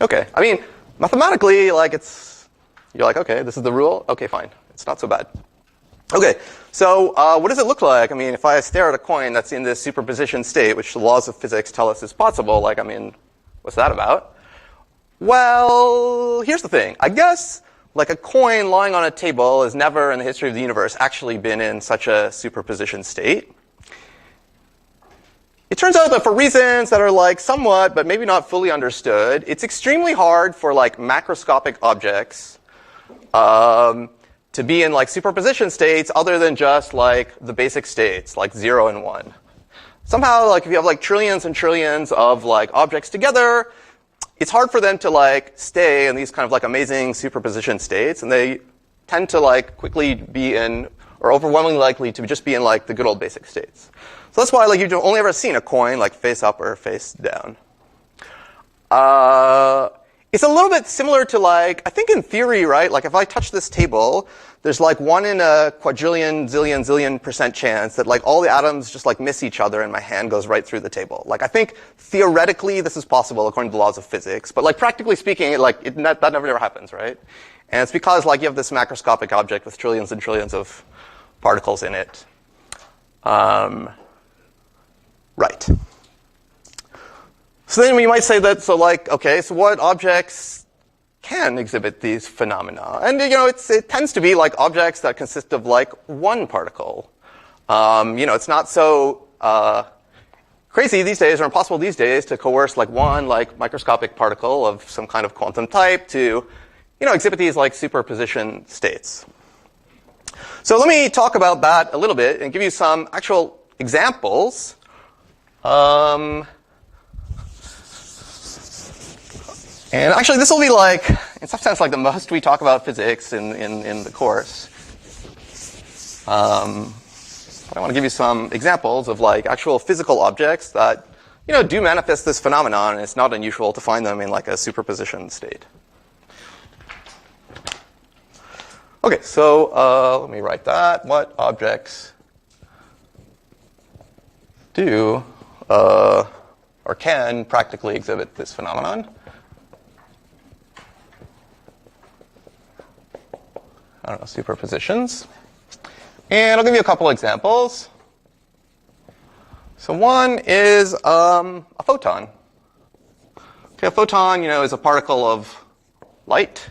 Okay, I mean, mathematically, like you're like, okay, this is the rule. Okay, fine, it's not so bad. Okay, so what does it look like? I mean, if I stare at a coin that's in this superposition state, which the laws of physics tell us is possible, like, I mean, what's that about? Well, here's the thing. I guess, like, a coin lying on a table has never in the history of the universe actually been in such a superposition state. It turns out that for reasons that are, like, somewhat, but maybe not fully understood, it's extremely hard for, like, macroscopic objects to be in, like, superposition states other than just, like, the basic states, like 0 and 1. Somehow, like, if you have, like, trillions and trillions of, like, objects together, it's hard for them to, like, stay in these kind of, like, amazing superposition states, and they tend to, like, quickly be in, or overwhelmingly likely to just be in, like, the good old basic states. So that's why, like, you've only ever seen a coin, like, face up or face down. It's a little bit similar to, like, I think in theory, right, like, if I touch this table, there's, like, 1 in a quadrillion, zillion, zillion% chance that, like, all the atoms just, like, miss each other and my hand goes right through the table. Like, I think theoretically this is possible according to the laws of physics, but, like, practically speaking, that never happens, right? And it's because, like, you have this macroscopic object with trillions and trillions of particles in it. Right. So then we might say that, so, like, okay, so what objects can exhibit these phenomena? And, you know, it tends to be, like, objects that consist of, like, one particle. You know, it's not so crazy these days, or impossible these days, to coerce, like, one, like, microscopic particle of some kind of quantum type to, you know, exhibit these, like, superposition states. So let me talk about that a little bit and give you some actual examples. And actually, this will be, like, in some sense, like the most we talk about physics in the course. I want to give you some examples of, like, actual physical objects that, you know, do manifest this phenomenon, and it's not unusual to find them in, like, a superposition state. Okay, so let me write that. What objects do or can practically exhibit this phenomenon? I don't know, superpositions. And I'll give you a couple examples. So one is a photon. Okay, a photon, you know, is a particle of light.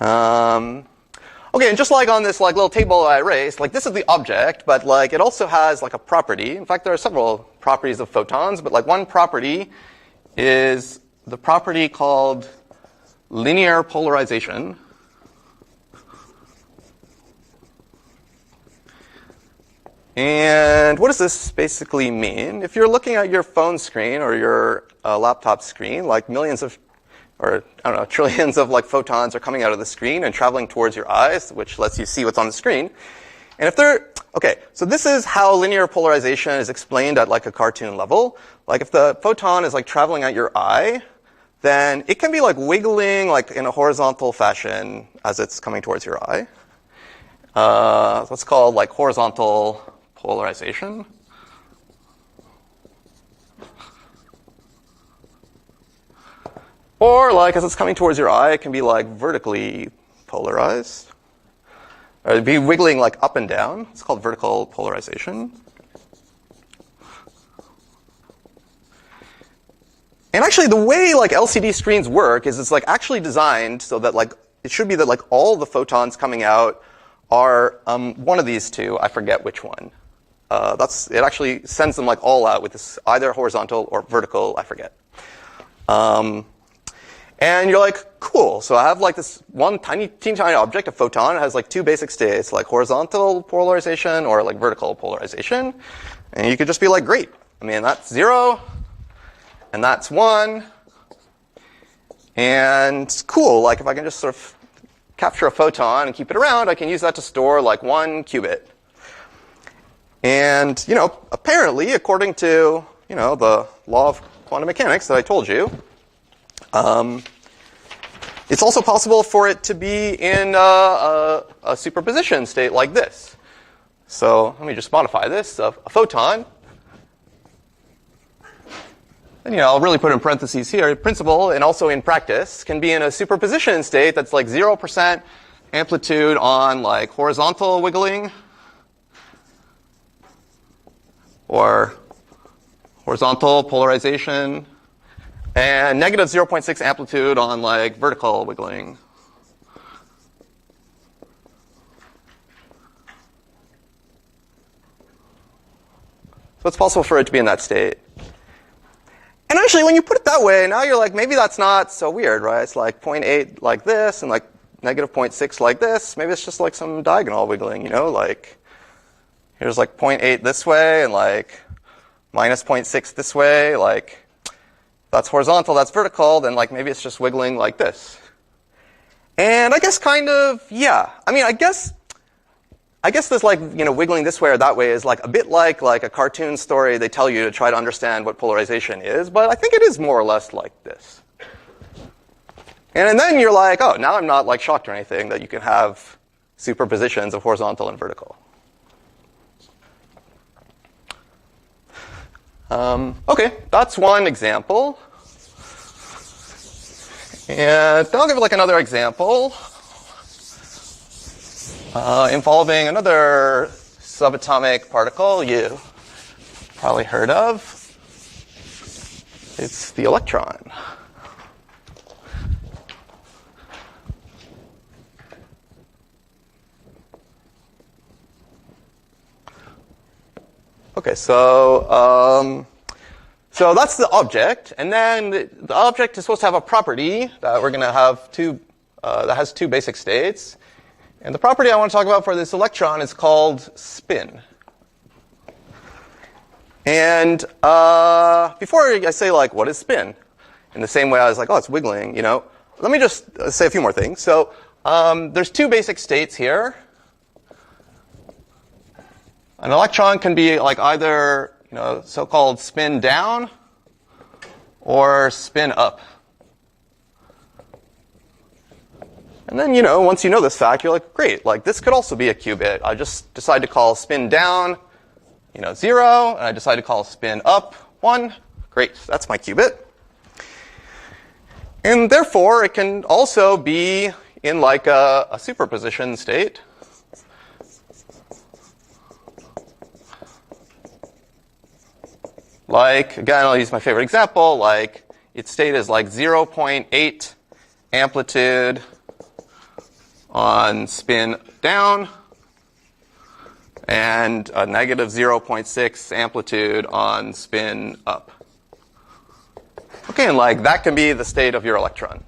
Okay, and just like on this, like, little table I erased, like, this is the object, but, like, it also has, like, a property. In fact, there are several properties of photons, but, like, one property is the property called linear polarization. And what does this basically mean? If you're looking at your phone screen or your laptop screen, like, millions of, or I don't know, trillions of, like, photons are coming out of the screen and traveling towards your eyes, which lets you see what's on the screen. And if they're, okay, so this is how linear polarization is explained at, like, a cartoon level. Like, if the photon is, like, traveling at your eye, then it can be, like, wiggling, like, in a horizontal fashion as it's coming towards your eye. That's called, like, horizontal polarization. Or, like, as it's coming towards your eye, it can be, like, vertically polarized. Or it'd be wiggling, like, up and down. It's called vertical polarization. And actually, the way, like, LCD screens work is it's, like, actually designed so that, like, it should be that, like, all the photons coming out are one of these two. I forget which one. It actually sends them, like, all out with this either horizontal or vertical. I forget. And you're like, cool. So I have, like, this one teeny tiny object, a photon. It has, like, two basic states, like horizontal polarization or, like, vertical polarization. And you could just be like, great. I mean, that's 0, and that's 1. And cool. Like, if I can just sort of capture a photon and keep it around, I can use that to store, like, 1 qubit. And, you know, apparently, according to, you know, the law of quantum mechanics that I told you, it's also possible for it to be in a superposition state like this. So let me just modify this. A photon and I'll really put in parentheses here, principle and also in practice can be in a superposition state that's like 0% amplitude on like horizontal wiggling or horizontal polarization and negative 0.6 amplitude on like vertical wiggling. So it's possible for it to be in that state. And actually, when you put it that way, now you're like, maybe that's not so weird, right? It's like 0.8 like this and like negative 0.6 like this. Maybe it's just like some diagonal wiggling, like here's like 0.8 this way and like minus 0.6 this way. Like that's horizontal, that's vertical, then like maybe it's just wiggling like this. And I guess kind of, yeah. I mean, I guess this like, wiggling this way or that way is like a bit like a cartoon story they tell you to try to understand what polarization is, but I think it is more or less like this. And then you're like, oh, now I'm not like shocked or anything that you can have superpositions of horizontal and vertical. Okay, that's one example. And I'll give like another example. Involving another subatomic particle you probably heard of. It's the electron. Okay, so that's the object, and then the object is supposed to have a property that we're going to have that has two basic states. And the property I want to talk about for this electron is called spin. And before I say, like, what is spin? In the same way I was like, oh, it's wiggling, Let me just say a few more things. So there's two basic states here. An electron can be like either, so-called spin down or spin up. And then, once you know this fact, you're like, great, like this could also be a qubit. I just decide to call spin down, 0, and I decide to call spin up 1. Great, that's my qubit. And therefore, it can also be in like a superposition state. Like, again, I'll use my favorite example, like its state is like 0.8 amplitude on spin down, and a negative 0.6 amplitude on spin up. Okay, and like that can be the state of your electron.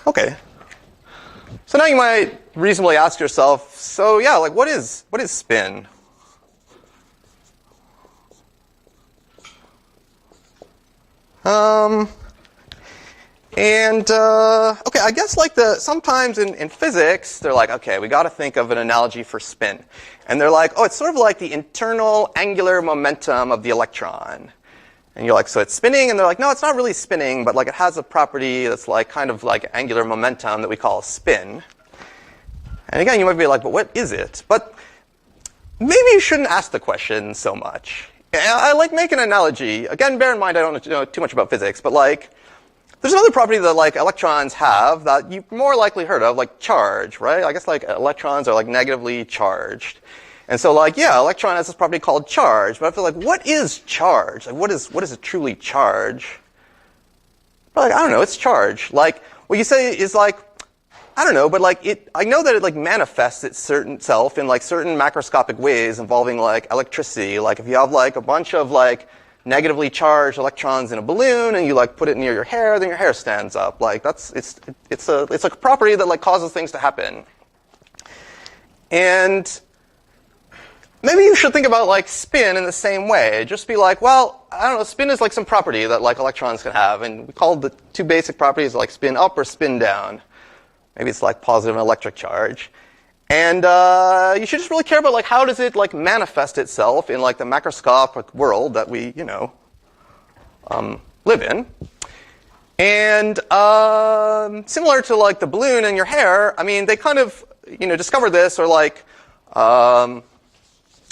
Okay. So now you might reasonably ask yourself, so yeah, like what is spin? Okay, I guess like sometimes in physics, they're like, okay, we got to think of an analogy for spin. And they're like, oh, it's sort of like the internal angular momentum of the electron. And you're like, so it's spinning? And they're like, no, it's not really spinning, but like it has a property that's like kind of like angular momentum that we call spin. And again, you might be like, but what is it? But maybe you shouldn't ask the question so much. I like make an analogy. Again, bear in mind I don't know too much about physics, but like there's another property that like electrons have that you've more likely heard of, like charge, right? I guess like electrons are like negatively charged. And so like, yeah, electron has this property called charge, but I feel like, what is charge? Like what is it truly charge? But like, I don't know, it's charge. Like what you say is like, I don't know, but like I know that it like manifests itself in like certain macroscopic ways involving like electricity. Like if you have like a bunch of like negatively charged electrons in a balloon and you like put it near your hair, then your hair stands up. Like it's like a property that like causes things to happen. And maybe you should think about like spin in the same way. Just be like, well, I don't know, spin is like some property that like electrons can have, and we call the two basic properties like spin up or spin down. Maybe it's like positive and electric charge. And you should just really care about like how does it like manifest itself in like the macroscopic world that we, live in. And similar to like the balloon in your hair, I mean, they kind of, discover this or like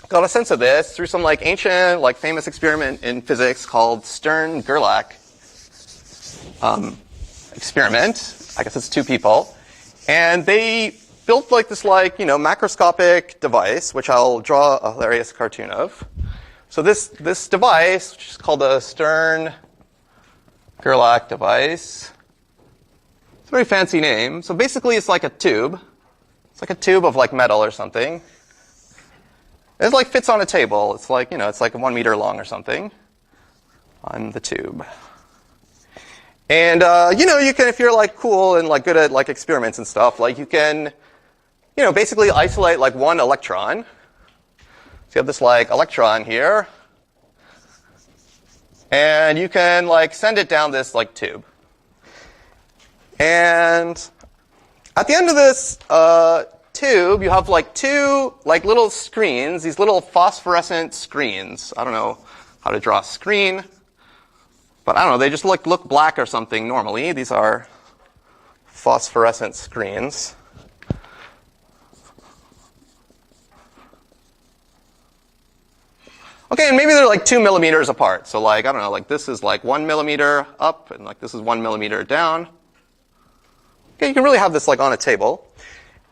got a sense of this through some like ancient, like famous experiment in physics called Stern-Gerlach experiment. I guess it's two people. And they built like this like, macroscopic device, which I'll draw a hilarious cartoon of. So this device, which is called the Stern-Gerlach device, it's a very fancy name. So basically it's like a tube. It's like a tube of like metal or something. It like fits on a table. It's like, it's like 1 meter long or something on the tube. And, you can, if you're like cool and like good at like experiments and stuff, like you can, basically isolate like one electron. So you have this like electron here. And you can like send it down this like tube. And at the end of this, tube, you have like two like little screens, these little phosphorescent screens. I don't know how to draw a screen, but I don't know, they just look black or something normally. These are phosphorescent screens. Okay, and maybe they're like 2 millimeters apart. So like, I don't know, like this is like 1 millimeter up and like this is 1 millimeter down. Okay, you can really have this like on a table.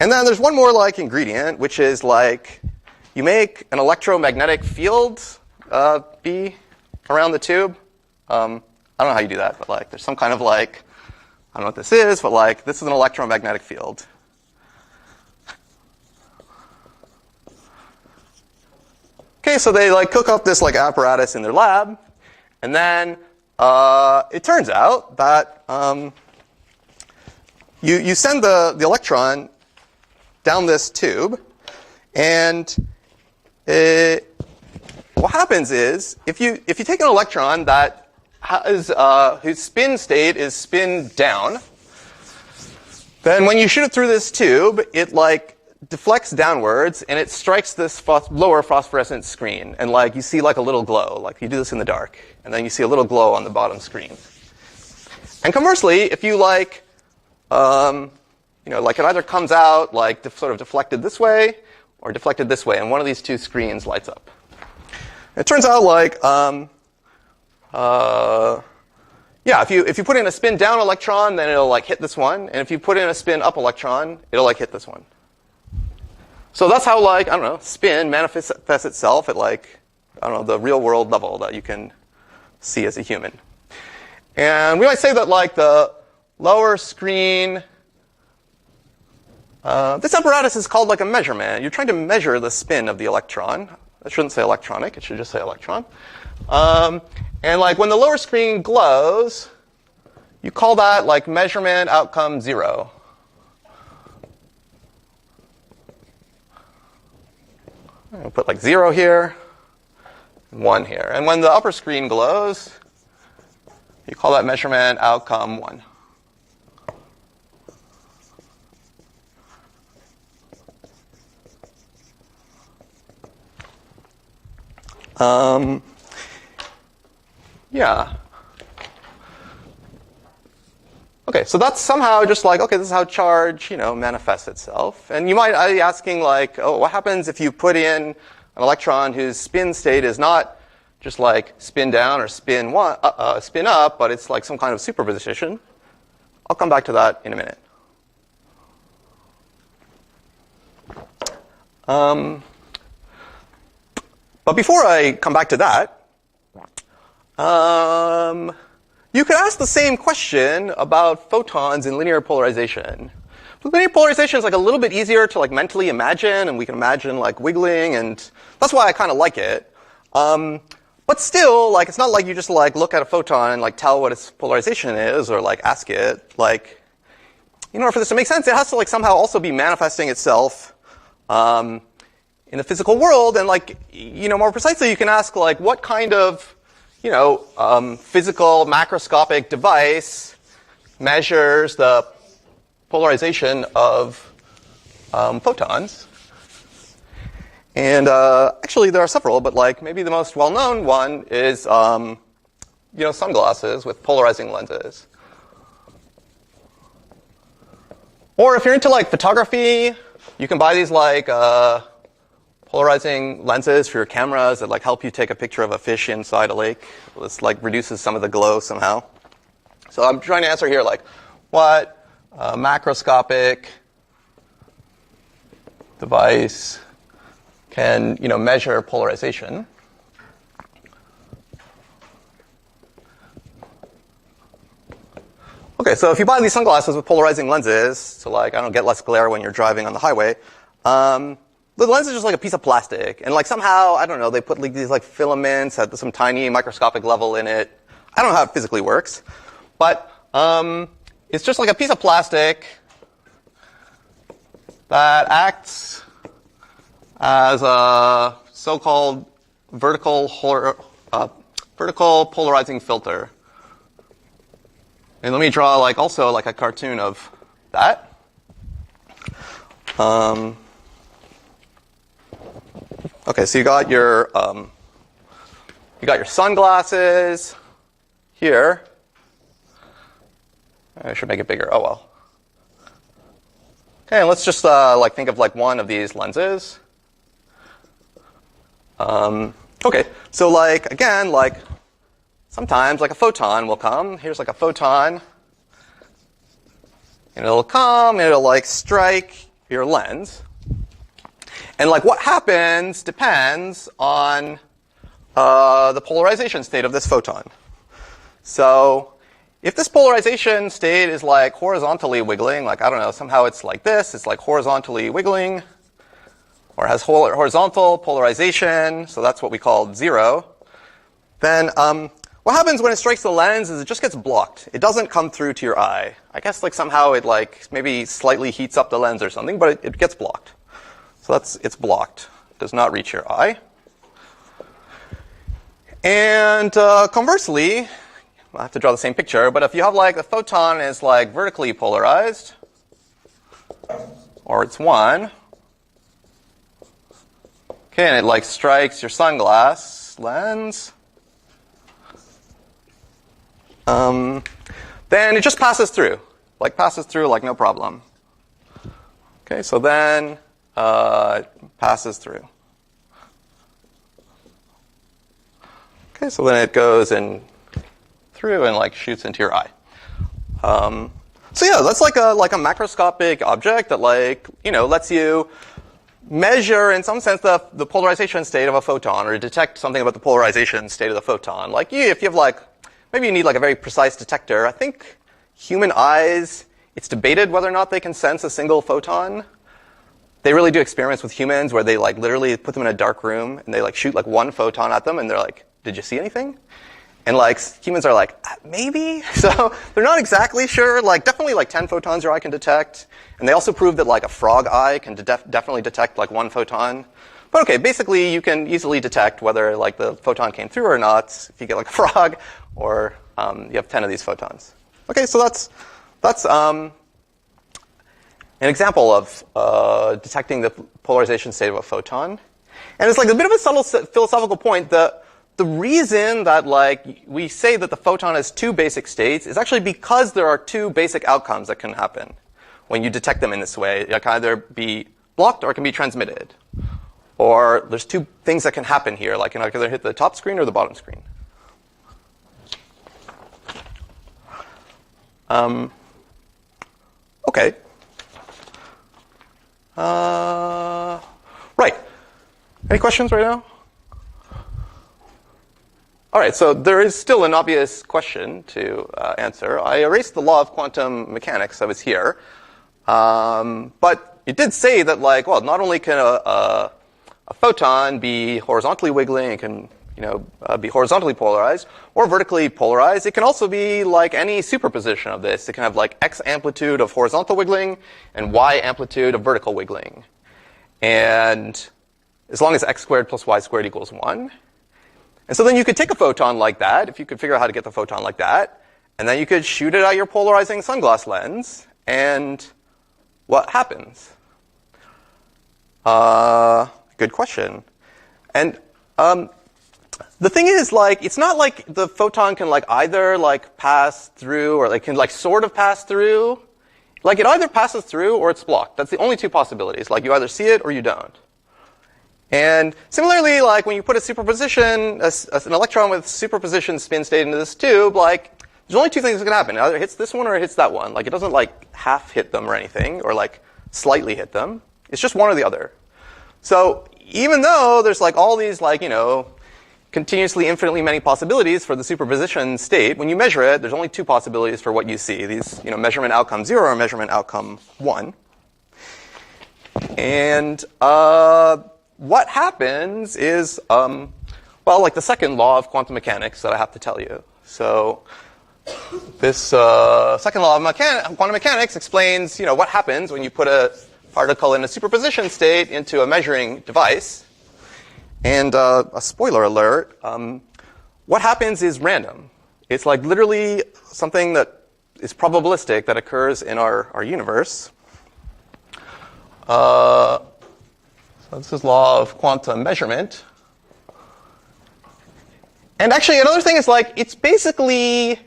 And then there's one more like ingredient, which is like you make an electromagnetic field be around the tube. I don't know how you do that, but like there's some kind of like, I don't know what this is, but like this is an electromagnetic field. Okay, so they like cook up this like apparatus in their lab, and then it turns out that you send the electron down this tube, and what happens is if you take an electron that has whose spin state is spin down, then when you shoot it through this tube, it like deflects downwards and it strikes this lower phosphorescent screen, and like you see like a little glow, like you do this in the dark, and then you see a little glow on the bottom screen. And conversely, if you like like it either comes out like sort of deflected this way or deflected this way, and one of these two screens lights up. It turns out like, if you put in a spin down electron, then it'll like hit this one, and if you put in a spin up electron, it'll like hit this one. So that's how like, I don't know, spin manifests itself at like, I don't know, the real world level that you can see as a human. And we might say that like the lower screen, this apparatus is called like a measurement. You're trying to measure the spin of the electron. It shouldn't say electronic, it should just say electron. And like when the lower screen glows, you call that like measurement outcome 0. I'll put like 0 here, and 1 here. And when the upper screen glows, you call that measurement outcome 1. Okay, so that's somehow just like, okay, this is how charge, manifests itself. And you might be asking like, oh, what happens if you put in an electron whose spin state is not just like spin down or spin up, but it's like some kind of superposition? I'll come back to that in a minute. But before I come back to that, you could ask the same question about photons in linear polarization. But linear polarization is like a little bit easier to like mentally imagine, and we can imagine like wiggling, and that's why I kind of like it. But still, like it's not like you just like look at a photon and like tell what its polarization is, or like ask it. Like, in order for this to make sense, it has to like somehow also be manifesting itself in the physical world, and like more precisely, you can ask like what kind of physical macroscopic device measures the polarization of photons. And actually, there are several, but like maybe the most well-known one is sunglasses with polarizing lenses. Or if you're into like photography, you can buy these like polarizing lenses for your cameras that like help you take a picture of a fish inside a lake. This like reduces some of the glow somehow. So I'm trying to answer here like what macroscopic device can measure polarization. Okay, so if you buy these sunglasses with polarizing lenses, so like, I don't get less glare when you're driving on the highway, the lens is just like a piece of plastic. And like somehow, I don't know, they put like these like filaments at some tiny microscopic level in it. I don't know how it physically works. But it's just like a piece of plastic that acts as a so-called vertical polarizing filter. And let me draw like also like a cartoon of that. Okay, so you got your sunglasses here. I should make it bigger. Oh well. Okay, let's just like think of like one of these lenses. Okay, so like again, like sometimes like a photon will come. Here's like a photon. And it'll come and it'll like strike your lens. And like what happens depends on the polarization state of this photon. So if this polarization state is like horizontally wiggling, like I don't know, somehow it's like this, it's like horizontally wiggling, or has horizontal polarization, so that's what we call 0, then what happens when it strikes the lens is it just gets blocked. It doesn't come through to your eye. I guess like somehow it like maybe slightly heats up the lens or something, but it gets blocked. So it's blocked. It does not reach your eye. And conversely, I have to draw the same picture, but if you have like the photon is like vertically polarized, or it's 1, okay, and it like strikes your sunglass lens, then it just passes through like no problem. Okay, so then it passes through. Okay, so then it goes in through and like shoots into your eye. So yeah, that's like a macroscopic object that like lets you measure in some sense the polarization state of a photon, or detect something about the polarization state of the photon. Like if you have like maybe you need like a very precise detector. I think human eyes, it's debated whether or not they can sense a single photon. They really do experiments with humans where they like literally put them in a dark room and they like shoot like one photon at them and they're like, did you see anything? And like humans are like, maybe? So they're not exactly sure. Like definitely like 10 photons your eye can detect. And they also proved that like a frog eye can definitely detect like 1 photon. But okay, basically you can easily detect whether like the photon came through or not if you get like a frog or you have 10 of these photons. Okay, so that's an example of detecting the polarization state of a photon. And it's like a bit of a subtle philosophical point. The reason that like we say that the photon has 2 basic states is actually because there are 2 basic outcomes that can happen when you detect them in this way. It can either be blocked or it can be transmitted. Or there's 2 things that can happen here, like it can either hit the top screen or the bottom screen. Okay. Right. Any questions right now? All right, so there is still an obvious question to answer. I erased the law of quantum mechanics that was here. But it did say that, like, well, not only can a photon be horizontally wiggling, it can be horizontally polarized or vertically polarized. It can also be like any superposition of this. It can have like x amplitude of horizontal wiggling and y amplitude of vertical wiggling. And as long as x squared plus y squared equals 1. And so then you could take a photon like that, if you could figure out how to get the photon like that, and then you could shoot it at your polarizing sunglass lens, and what happens? Good question. And the thing is, like, it's not like the photon can like either like pass through or like can like sort of pass through. Like it either passes through or it's blocked. That's the only 2 possibilities. Like you either see it or you don't. And similarly, like when you put a superposition, an electron with superposition spin state into this tube, like there's only two things that can happen. Either it hits this one or it hits that one. Like it doesn't like half hit them or anything, or like slightly hit them. It's just one or the other. So even though there's like all these like, continuously infinitely many possibilities for the superposition state, when you measure it, there's only two possibilities for what you see. These, measurement outcome 0 or measurement outcome 1. And what happens is, like the second law of quantum mechanics that I have to tell you. So this second law of quantum mechanics explains, what happens when you put a particle in a superposition state into a measuring device. And a spoiler alert, what happens is random. It's like literally something that is probabilistic that occurs in our universe. So this is law of quantum measurement. And actually another thing is like, it's basically,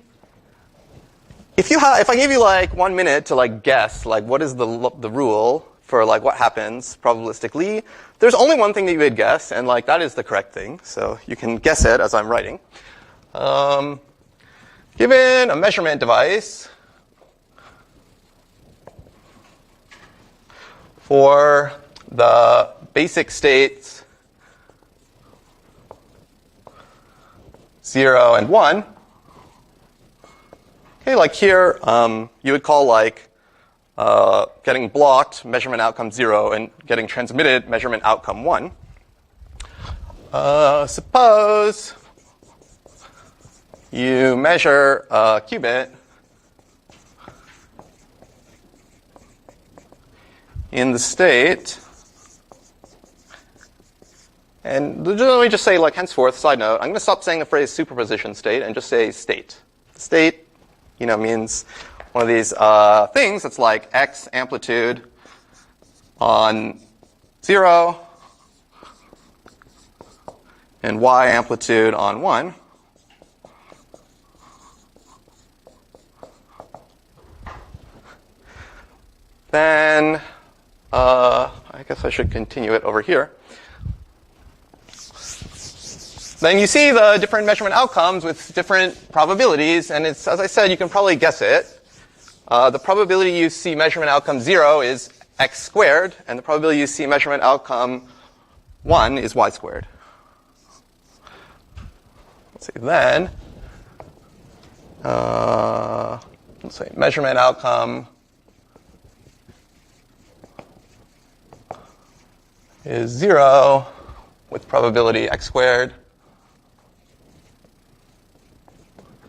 if I gave you like 1 minute to like guess like what is the rule for like what happens probabilistically, there's only one thing that you would guess, and like that is the correct thing. So you can guess it as I'm writing. Given a measurement device for the basic states 0 and 1, okay, like here you would call like getting blocked measurement outcome 0 and getting transmitted measurement outcome 1. Suppose you measure a qubit in the state, and let me just say, like, henceforth, side note, I'm going to stop saying the phrase superposition state and just say state. State, means one of these things that's like x amplitude on 0 and y amplitude on 1. Then I guess I should continue it over here. Then you see the different measurement outcomes with different probabilities, and it's, as I said, you can probably guess it. The probability you see measurement outcome 0 is x squared, and the probability you see measurement outcome 1 is y squared. Let's see, then, let's say measurement outcome is 0 with probability x squared,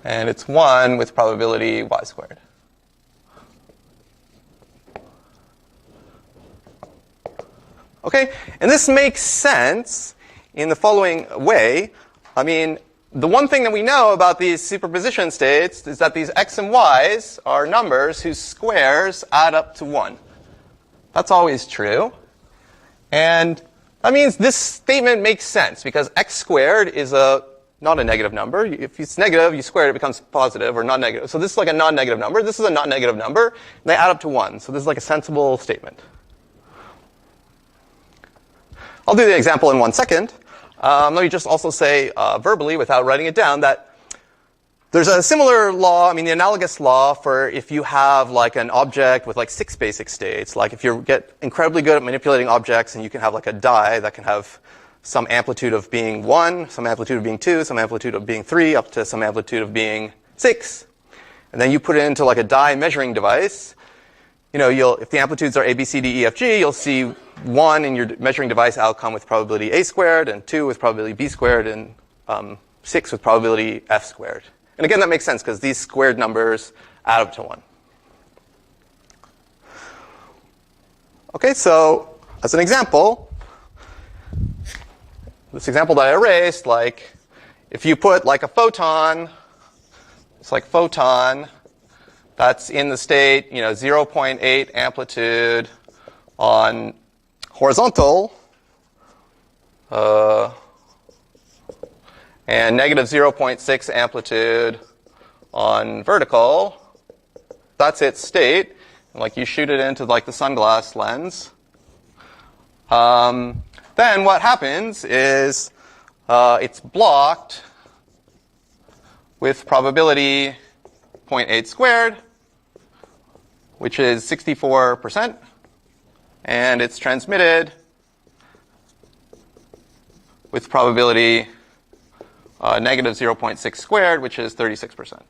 and it's 1 with probability y squared. Okay, and this makes sense in the following way. I mean, the one thing that we know about these superposition states is that these x and y's are numbers whose squares add up to 1. That's always true. And that means this statement makes sense because x squared is not a negative number. If it's negative, you square it, it becomes positive or non-negative. So this is like a non-negative number. This is a non-negative number, and they add up to 1. So this is like a sensible statement. I'll do the example in 1 second. Let me just also say verbally, without writing it down, that there's a similar law, the analogous law for if you have like an object with like 6 basic states. Like if you get incredibly good at manipulating objects and you can have like a die that can have some amplitude of being 1, some amplitude of being 2, some amplitude of being 3, up to some amplitude of being 6. And then you put it into like a die measuring device. If the amplitudes are A, B, C, D, E, F, G, you'll see 1 in your measuring device outcome with probability A squared, and 2 with probability B squared, and 6 with probability F squared. And again, that makes sense because these squared numbers add up to 1. Okay, so as an example, this example that I erased, like if you put like a photon, it's like photon that's in the state, 0.8 amplitude on horizontal, and negative 0.6 amplitude on vertical. That's its state. And like you shoot it into like the sunglass lens. Then then what happens is it's blocked with probability 0.8 squared, which is 64%, and it's transmitted with probability negative 0.6 squared, which is 36%.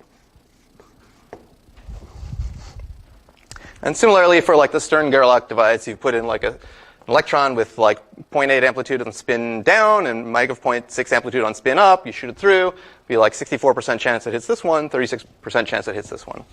And similarly, for like the Stern-Gerlach device, you put in like an electron with like 0.8 amplitude on spin down and negative 0.6 amplitude on spin up. You shoot it through. Be like 64% chance it hits this one, 36% chance it hits this one.